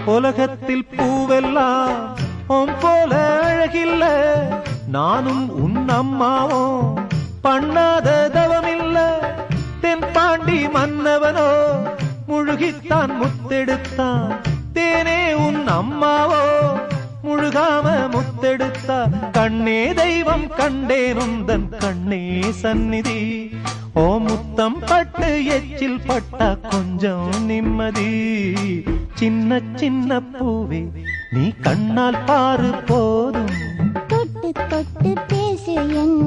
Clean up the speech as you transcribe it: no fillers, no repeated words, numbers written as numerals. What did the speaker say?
உலகத்தில் பூவெல்லாம் உன் போல அழகில்ல நானும் உன் அம்மாவும் பண்ணாத தவமில்ல தென்பாண்டி மன்னவனோ முழுகித்தான் முத்தெடுத்தான் தேனே உன் அம்மாவோ முழுகாம முத்தெடுத்தா கண்ணே தெய்வம் கண்டேன் உந்தன் கண்ணே சந்நிதி ஓ முத்தம் பட்டு எச்சில் பட்டா கொஞ்சம் நிம்மதி சின்ன சின்ன பூவே நீ கண்ணால் பாரு போதும் தொட்டு தொட்டு பேசு என்